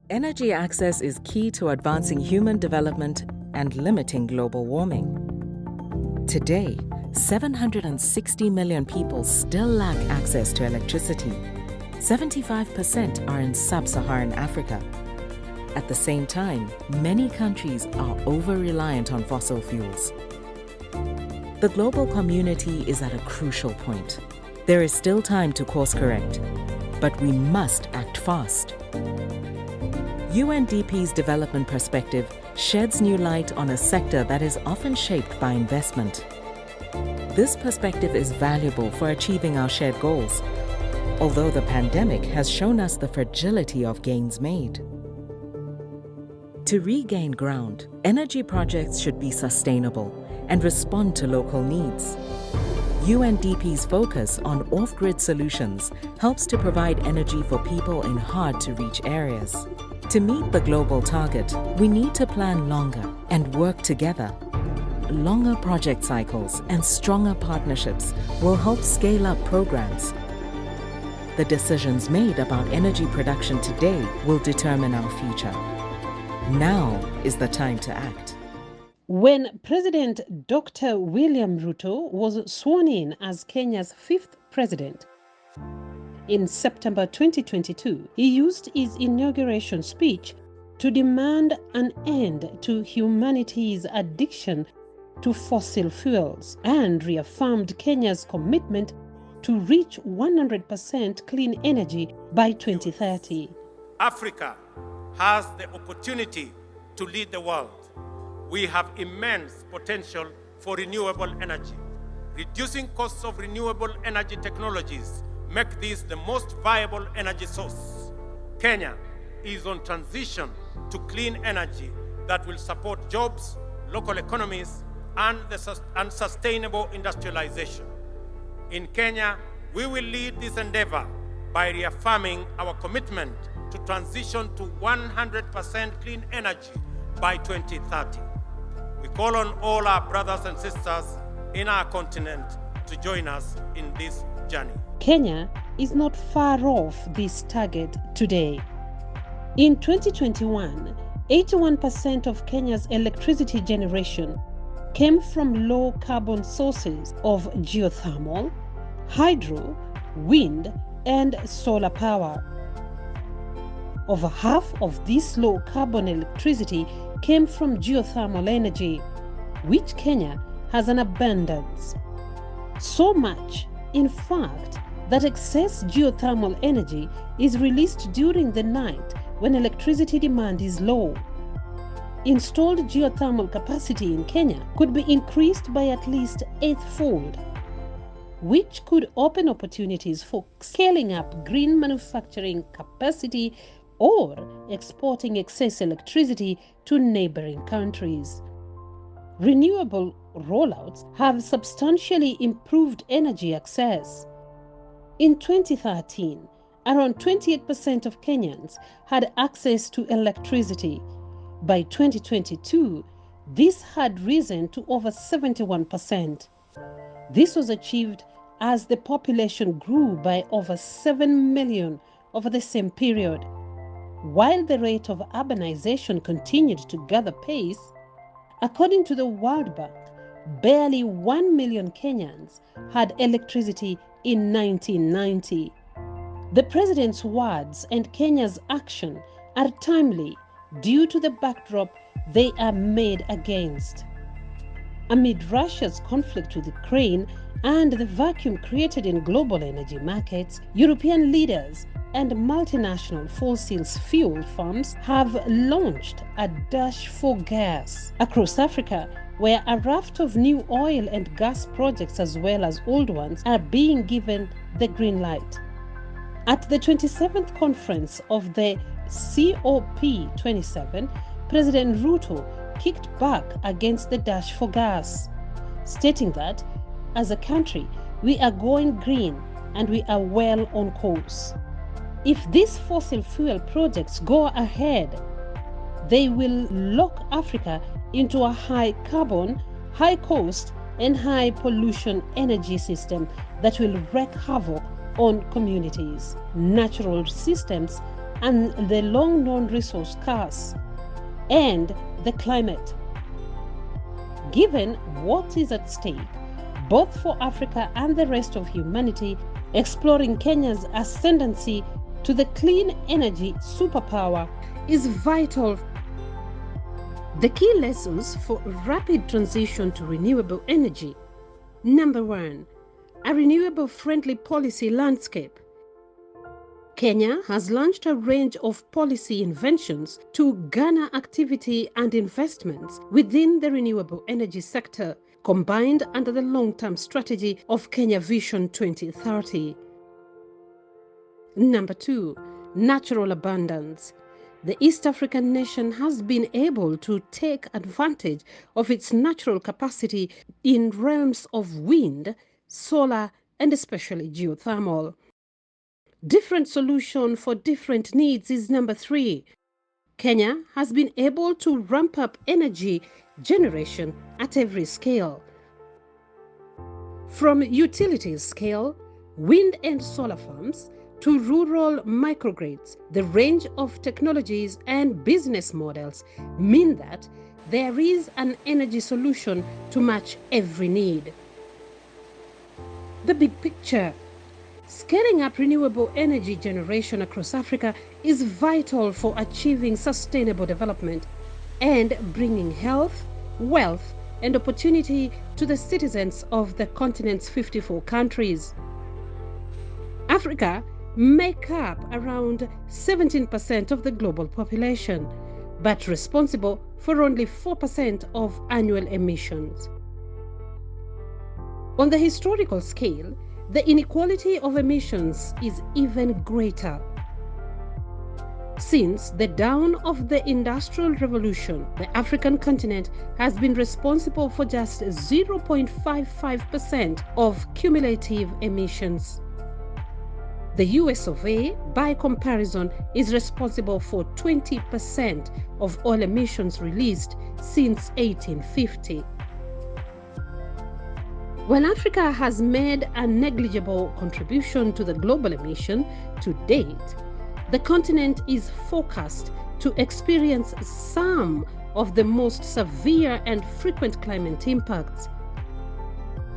Energy access is key to advancing human development and limiting global warming. Today, 760 million people still lack access to electricity. 75% are in sub-Saharan Africa. At the same time, many countries are over-reliant on fossil fuels. The global community is at a crucial point. There is still time to course correct, but we must act fast. UNDP's development perspective sheds new light on a sector that is often shaped by investment. This perspective is valuable for achieving our shared goals, although the pandemic has shown us the fragility of gains made. To regain ground, energy projects should be sustainable and respond to local needs. UNDP's focus on off-grid solutions helps to provide energy for people in hard-to-reach areas. To meet the global target, we need to plan longer and work together. Longer project cycles and stronger partnerships will help scale up programs. The decisions made about energy production today will determine our future. Now is the time to act. When President Dr. William Ruto was sworn in as Kenya's 5th president in September 2022, he used his inauguration speech to demand an end to humanity's addiction to fossil fuels and reaffirmed Kenya's commitment to reach 100% clean energy by 2030. Africa has the opportunity to lead the world. We have immense potential for renewable energy. Reducing costs of renewable energy technologies make this the most viable energy source. Kenya is on transition to clean energy that will support jobs, local economies, and sustainable industrialization. In Kenya, we will lead this endeavor by reaffirming our commitment to transition to 100% clean energy by 2030. We call on all our brothers and sisters in our continent to join us in this journey. Kenya is not far off this target today. In 2021, 81% of Kenya's electricity generation came from low-carbon sources of geothermal, hydro, wind, and solar power. Over half of this low-carbon electricity came from geothermal energy, which Kenya has an abundance. So much, in fact, that excess geothermal energy is released during the night when electricity demand is low. Installed geothermal capacity in Kenya could be increased by at least 8-fold, which could open opportunities for scaling up green manufacturing capacity or exporting excess electricity to neighboring countries. Renewable rollouts have substantially improved energy access. In 2013, around 28% of Kenyans had access to electricity. By 2022, this had risen to over 71%. This was achieved as the population grew by over 7 million over the same period. While the rate of urbanization continued to gather pace, according to the World Bank, barely 1 million Kenyans had electricity in 1990. The President's words and Kenya's action are timely due to the backdrop they are made against. Amid Russia's conflict with Ukraine and the vacuum created in global energy markets, European leaders and multinational fossil fuel firms have launched a dash for gas across Africa, where a raft of new oil and gas projects as well as old ones are being given the green light. At the 27th conference of the COP27, President Ruto kicked back against the dash for gas, stating that, as a country, we are going green and we are well on course. If these fossil fuel projects go ahead, they will lock Africa into a high carbon, high cost, and high pollution energy system that will wreak havoc on communities, natural systems, and the long-known resource curse, and the climate. Given what is at stake, both for Africa and the rest of humanity, exploring Kenya's ascendancy to the clean energy superpower is vital. The key lessons for rapid transition to renewable energy. Number 1, a renewable-friendly policy landscape. Kenya has launched a range of policy inventions to garner activity and investments within the renewable energy sector, combined under the long-term strategy of Kenya Vision 2030. Number 2, natural abundance. The East African nation has been able to take advantage of its natural capacity in realms of wind, solar, and especially geothermal. Different solution for different needs is number 3. Kenya has been able to ramp up energy generation at every scale. From utility scale, wind and solar farms, to rural microgrids, the range of technologies and business models mean that there is an energy solution to match every need. The big picture. Scaling up renewable energy generation across Africa is vital for achieving sustainable development and bringing health, wealth, and opportunity to the citizens of the continent's 54 countries. Africa make up around 17% of the global population, but responsible for only 4% of annual emissions. On the historical scale, the inequality of emissions is even greater. Since the dawn of the Industrial Revolution, the African continent has been responsible for just 0.55% of cumulative emissions. The US of A, by comparison, is responsible for 20% of all emissions released since 1850. While Africa has made a negligible contribution to the global emission to date, the continent is forecast to experience some of the most severe and frequent climate impacts.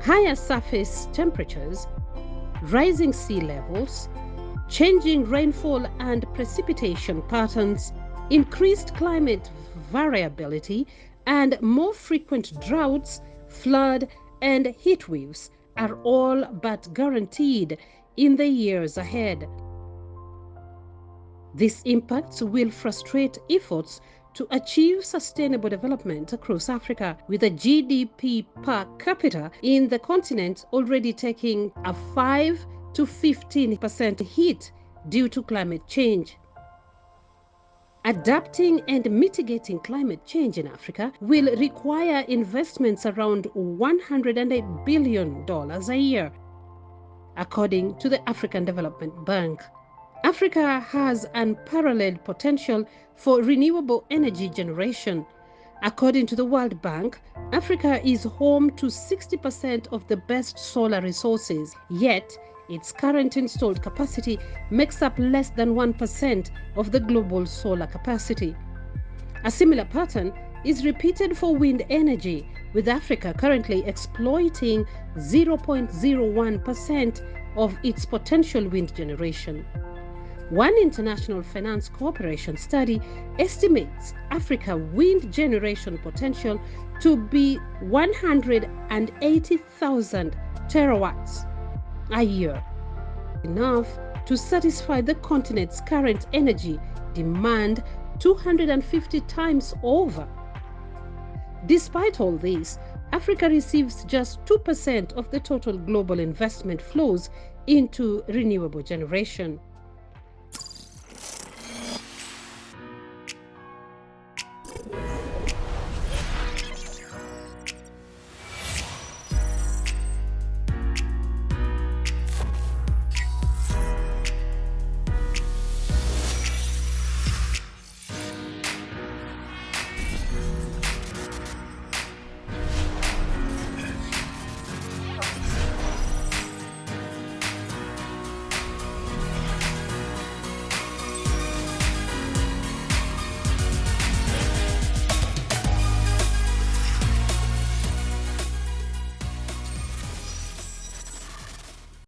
Higher surface temperatures, rising sea levels, changing rainfall and precipitation patterns, increased climate variability, and more frequent droughts, flood, and heat waves are all but guaranteed in the years ahead. These impacts will frustrate efforts to achieve sustainable development across Africa, with a GDP per capita in the continent already taking a 5 to 15% hit due to climate change. Adapting and mitigating climate change in Africa will require investments around $108 billion a year, according to the African Development Bank. Africa has unparalleled potential for renewable energy generation. According to the World Bank, Africa is home to 60% of the best solar resources, yet its current installed capacity makes up less than 1% of the global solar capacity. A similar pattern is repeated for wind energy, with Africa currently exploiting 0.01% of its potential wind generation. One International Finance Corporation study estimates Africa's wind generation potential to be 180,000 terawatts a year, enough to satisfy the continent's current energy demand 250 times over. Despite all this, Africa receives just 2% of the total global investment flows into renewable generation.